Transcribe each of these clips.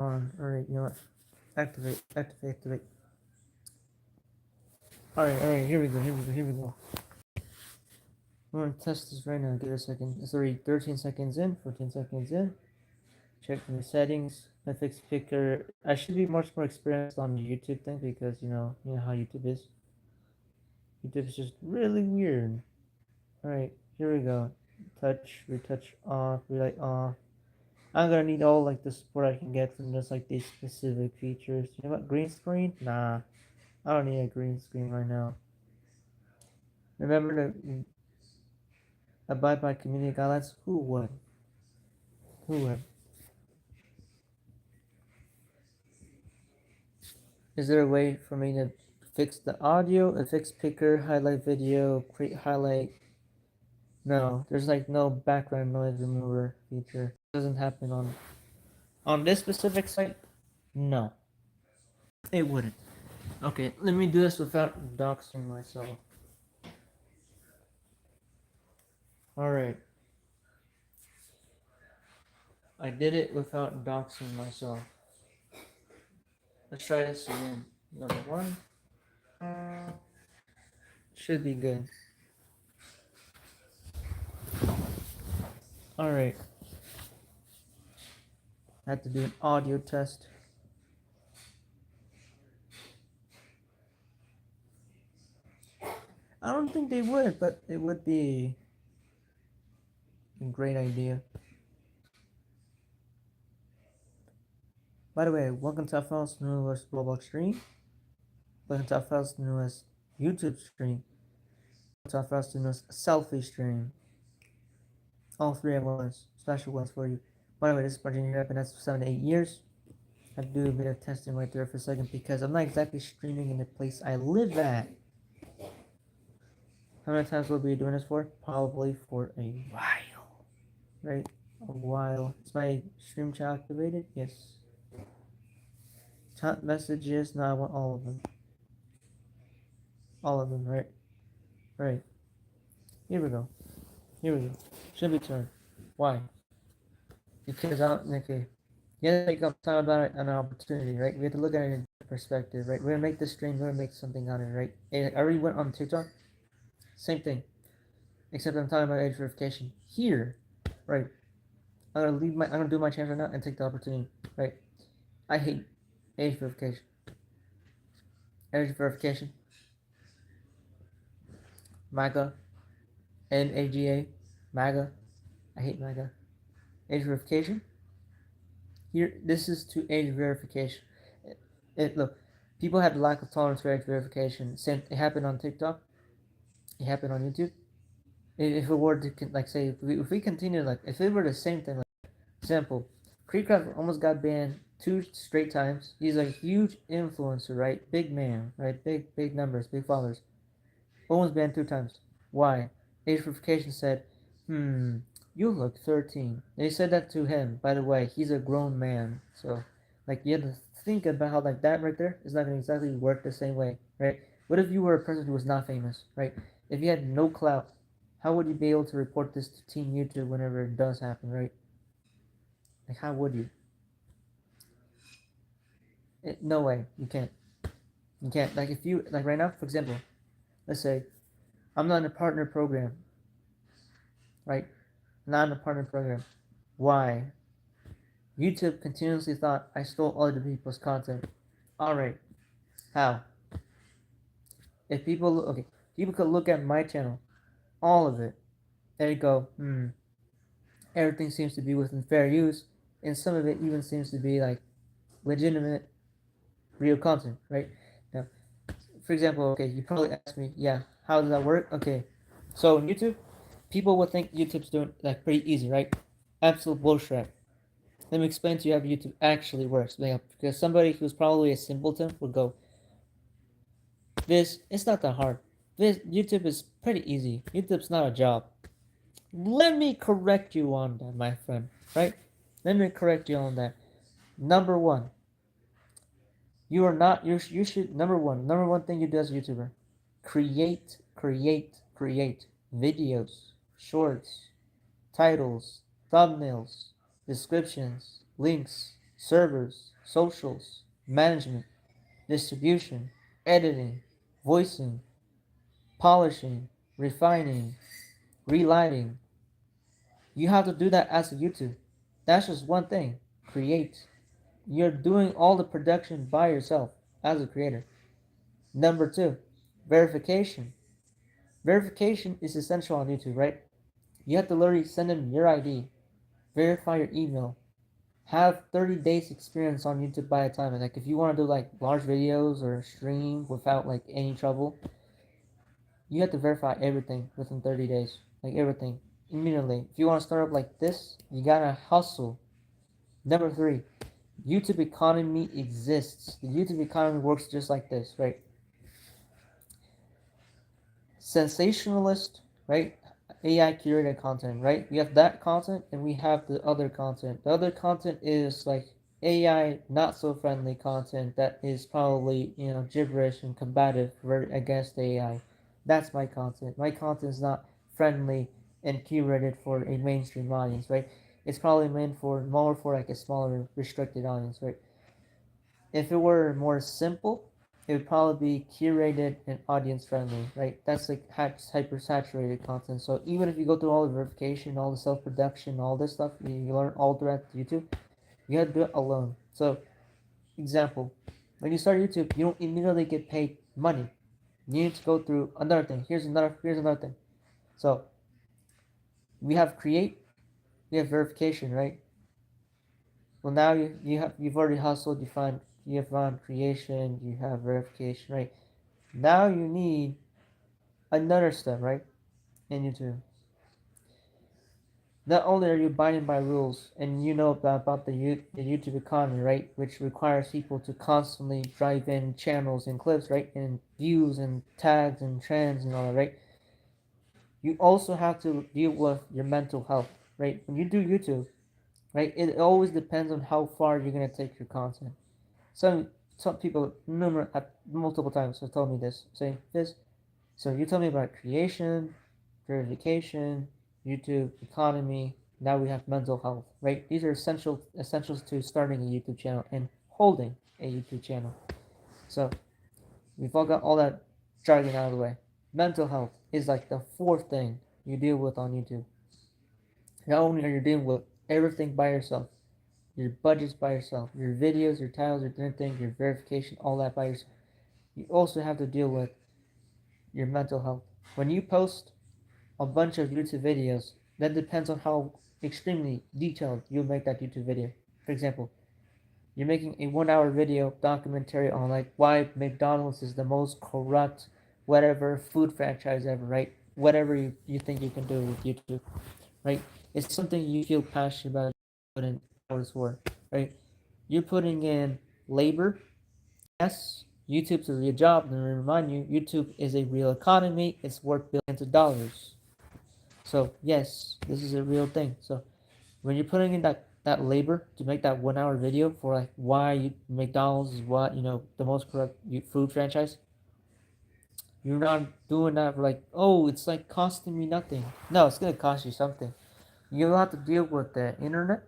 on. Alright, you know what? Activate. Alright, here we go. I'm gonna test this right now. Give it a second. It's already 13 seconds in, 14 seconds in. Check the settings. FX picker. I should be much more experienced on the YouTube thing because you know how YouTube is. YouTube is just really weird. Alright, here we go. Retouch off, relight off. I'm gonna need all like the support I can get from just like these specific features. You know what? Green screen? Nah. I don't need a green screen right now. Remember to abide by community guidelines? Who would? Who would? Is there a way for me to fix the audio, a fix picker, highlight video, create highlight? No, there's like no background noise remover feature. It doesn't happen on this specific site. No, it wouldn't. Okay, let me do this without doxing myself. Alright. I did it without doxing myself. Let's try this again. Number one. Should be good. Alright. I have to do an audio test. I don't think they would, but it would be a great idea. By the way, welcome to Alpha's newest Roblox stream. Welcome to Alpha's newest YouTube stream. Welcome to Alpha's newest Selfie stream. All three at once. Special ones for you. By the way, this is Martin here. I've been at 7 to 8 years. I have to do a bit of testing right there for a second because I'm not exactly streaming in the place I live at. How many times will we be doing this for? Probably for a while. Right? A while. Is my stream chat activated? Yes. Chat messages. No, I want all of them. All of them, right? Right. Here we go. Should be turned. Why? Because I don't. Okay. You have to take up time about an opportunity, right? We have to look at it in perspective, right? We're gonna make this stream. We're gonna make something on it, right? And I already went on TikTok. Same thing. Except I'm talking about age verification here, right? I'm gonna do my chance right now and take the opportunity, right? I hate age verification. Age verification. MAGA. MAGA. MAGA. I hate MAGA. Age verification. Here, this is to age verification. Look, people have a lack of tolerance for age verification. It happened on TikTok. It happened on YouTube. If it were to like say if we continue like if it were the same thing, like example, Creecraft almost got banned 2 straight times. He's a huge influencer, right? Big man, right? Big numbers, big followers. Almost banned 2 times. Why? Age verification said, you look 13. They said that to him. By the way, he's a grown man. So, like, you have to think about how, like, that right there is not going to exactly work the same way, right? What if you were a person who was not famous, right? If you had no clout, how would you be able to report this to Team YouTube whenever it does happen, right? Like, how would you? No way. You can't. You can't. Like, if you, like, right now, for example, let's say, I'm not in a partner program, right? Not in a partner program. Why? YouTube continuously thought I stole other people's content. Alright. How? If people, okay, people could look at my channel, all of it, and go, everything seems to be within fair use, and some of it even seems to be like legitimate, real content, right? Now, for example, okay, you probably ask me, yeah, how does that work? Okay, so on YouTube, people would think YouTube's doing like pretty easy, right? Absolute bullshit. Let me explain to you how YouTube actually works. Because somebody who's probably a simpleton would go, it's not that hard. YouTube is pretty easy. YouTube's not a job. Let me correct you on that, my friend. Right? Let me correct you on that. Number one, you are not. You should number one thing you do as a YouTuber, create videos, shorts, titles, thumbnails, descriptions, links, servers, socials, management, distribution, editing, voicing, polishing, refining, relighting. You have to do that as a YouTube. That's just one thing. Create. You're doing all the production by yourself as a creator. Number two, verification. Verification is essential on YouTube, right? You have to literally send them your ID, verify your email, have 30 days experience on YouTube by the time. Like if you want to do like large videos or stream without like any trouble, you have to verify everything within 30 days. Like everything. Immediately. If you want to start up like this, you gotta hustle. Number three, YouTube economy exists. The YouTube economy works just like this, right? Sensationalist, right? AI curated content, right? We have that content and we have the other content. The other content is like AI not so friendly content that is probably, gibberish and combative against AI. That's my content. My content is not friendly and curated for a mainstream audience, right? It's probably meant for more for like a smaller restricted audience, right? If it were more simple, it would probably be curated and audience friendly, right? That's like hyper saturated content. So even if you go through all the verification, all the self production, all this stuff, you learn all throughout YouTube, you have to do it alone. So, example, when you start YouTube, you don't immediately get paid money. You need to go through another thing. Here's another thing. So we have create, we have verification, right? Well, now you've already hustled. You found creation. You have verification, right? Now you need another step, right? In YouTube. Not only are you abiding by rules, and you know about the YouTube economy, right? Which requires people to constantly drive in channels and clips, right? And views and tags and trends and all that, right? You also have to deal with your mental health, right? When you do YouTube, right? It always depends on how far you're gonna take your content. Some some people multiple times have told me this, saying this. So you told me about creation, verification, YouTube economy. Now we have mental health, right? These are essentials to starting a YouTube channel and holding a YouTube channel. So we've all got all that jargon out of the way. Mental health is like the fourth thing you deal with on YouTube. Not only are you dealing with everything by yourself, your budgets by yourself, your videos, your titles, your different things, your verification, all that by yourself. You also have to deal with your mental health. When you post a bunch of YouTube videos, that depends on how extremely detailed you make that YouTube video. For example, you're making a 1 hour video documentary on like why McDonald's is the most corrupt whatever food franchise ever, right? Whatever you think you can do with YouTube, right? It's something you feel passionate about, put in hours for, right? You're putting in labor. Yes, YouTube's a real job. Let me remind you, YouTube is a real economy. It's worth billions of dollars. So yes, this is a real thing. So when you're putting in that labor to make that 1 hour video for like why McDonald's is what the most corrupt food franchise, you're not doing that for like, oh, it's like costing me nothing. No, it's gonna cost you something. You'll have to deal with the internet,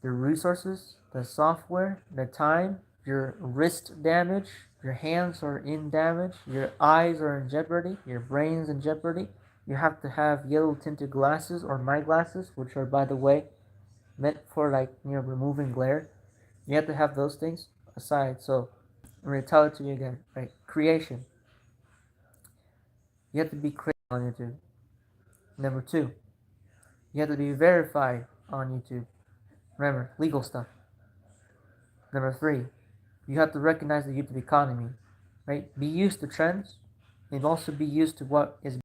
the resources, the software, the time, your wrist damage, your hands are in damage, your eyes are in jeopardy, your brain's in jeopardy. You have to have yellow tinted glasses or night glasses, which are, by the way, meant for like removing glare. You have to have those things aside. So I'm gonna tell it to you again. Right, creation. You have to be creative on YouTube. Number two, you have to be verified on YouTube. Remember, legal stuff. Number three, you have to recognize the YouTube economy, right? Be used to trends and also be used to what is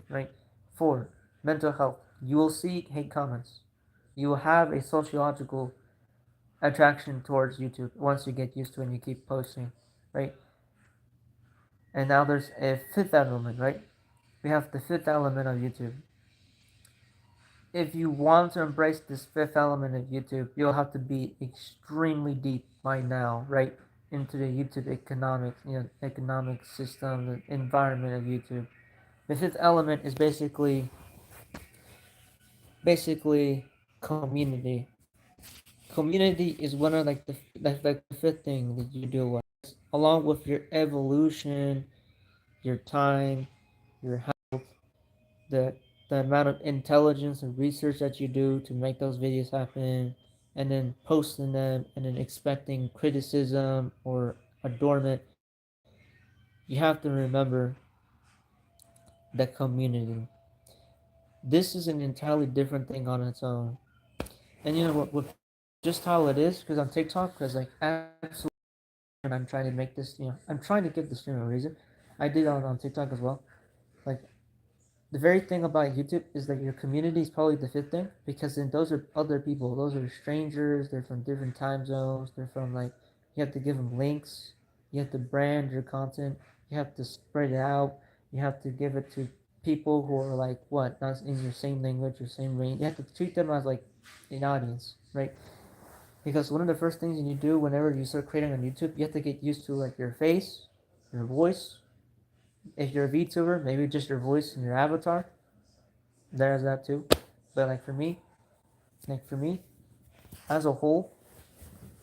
right. Four, mental health. You will see hate comments. You will have a sociological attraction towards YouTube once you get used to it and you keep posting, right? And now there's a fifth element, right? We have the fifth element of YouTube. If you want to embrace this fifth element of YouTube, you'll have to be extremely deep by now, right? Into the YouTube economic system, the environment of YouTube. The fifth element is basically community. Community is one of like the fifth thing that you do along with your evolution, your time, your health, the the amount of intelligence and research that you do to make those videos happen, and then posting them and then expecting criticism or adornment. You have to remember the community. This is an entirely different thing on its own. And you know what? With just how it is, because on TikTok, because like absolutely, and I'm trying to make this, I'm trying to give the stream a reason. I did on TikTok as well. Like the very thing about YouTube is that your community is probably the fifth thing because then those are other people. Those are strangers. They're from different time zones. They're from like you have to give them links. You have to brand your content. You have to spread it out. You have to give it to people who are like what not in your same language or same range. You have to treat them as like an audience, right? Because one of the first things you do whenever you start creating on YouTube, you have to get used to like your face, your voice. If you're a VTuber, maybe just your voice and your avatar. There's that too. But like for me, as a whole,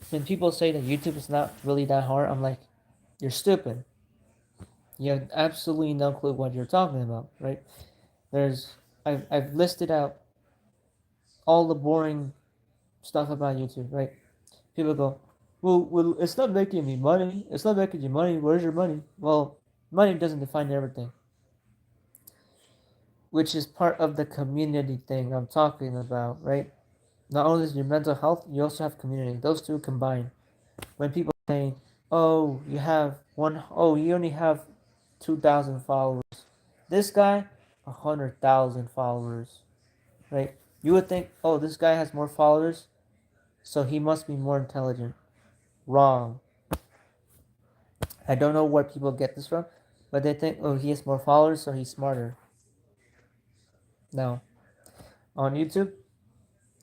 when people say that YouTube is not really that hard, I'm like, you're stupid. You have absolutely no clue what you're talking about, right? There's I've listed out all the boring stuff about YouTube, right? People go, well, it's not making me money. It's not making you money. Where's your money? Well, money doesn't define everything, which is part of the community thing I'm talking about, right? Not only is your mental health, you also have community. Those two combined. When people say, "Oh, you only have 2,000 followers," this guy, 100,000 followers, right? You would think, "Oh, this guy has more followers, so he must be more intelligent." Wrong. I don't know where people get this from, but they think, "Oh, he has more followers, so he's smarter." No. On YouTube,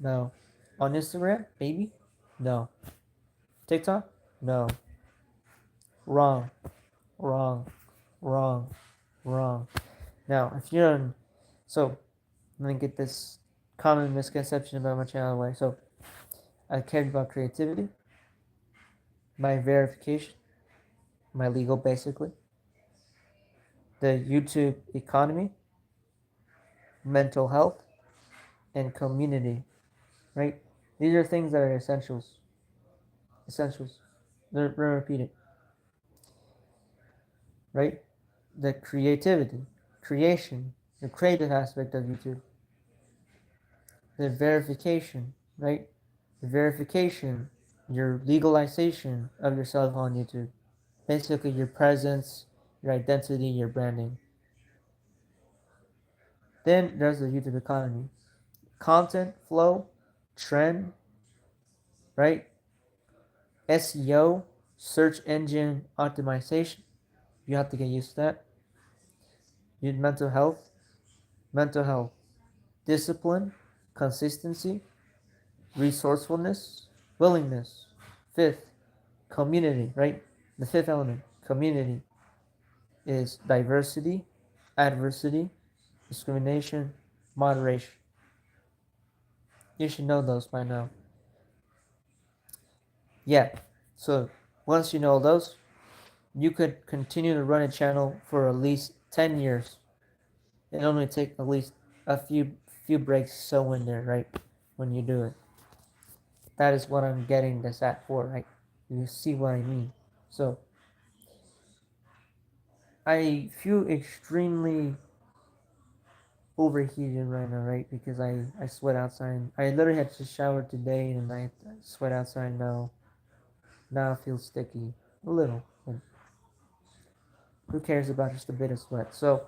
no. On Instagram, maybe, no. TikTok, no. Wrong. Wrong. Wrong. Wrong. Now, if you're on, so let me get this common misconception about my channel away. So, I care about creativity, my verification, my legal basically, the YouTube economy, mental health, and community, right? These are things that are essentials. Essentials. They're repeated, right? The creativity, creation, the creative aspect of YouTube, the verification, right? The verification, your legalization of yourself on YouTube. Basically, your presence, your identity, your branding. Then there's the YouTube economy. Content flow, trend, right? SEO, search engine optimization. You have to get used to that. Your mental health, discipline, consistency, resourcefulness, willingness. Fifth, community, right? The fifth element, community, is diversity, adversity, discrimination, moderation. You should know those by now. Yeah, so once you know those, you could continue to run a channel for at least 10 years. It only take at least a few breaks so in there, right? When you do it. That is what I'm getting this at for, right? You see what I mean. So I feel extremely overheated right now, right? Because I sweat outside. I literally had to shower today and I sweat outside now. Now I feel sticky. A little. But who cares about just a bit of sweat? So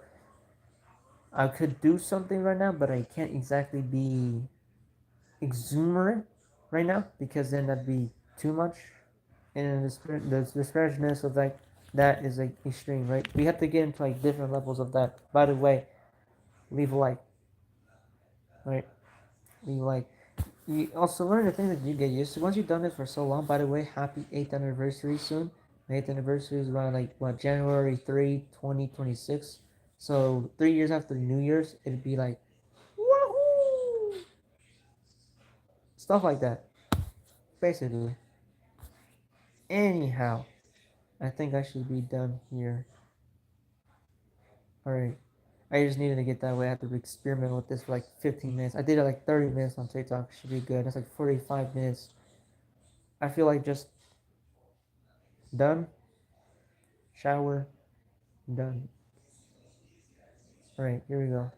I could do something right now, but I can't exactly be exuberant right now because then that'd be too much. And the disparagedness of like that is like extreme, right? We have to get into like different levels of that. By the way, leave a like, right? Leave a like. You also learn the thing that you get used to. Once you've done this for so long, by the way, happy 8th anniversary soon. My 8th anniversary is around like what January 3, 2026. So 3 years after New Year's, it'd be like woohoo! Stuff like that. basically. Anyhow, I think I should be done here. Alright. I just needed to get that way. I have to experiment with this for like 15 minutes. I did it like 30 minutes on TikTok. Should be good. That's like 45 minutes. I feel like just done. Shower. Done. Alright, here we go.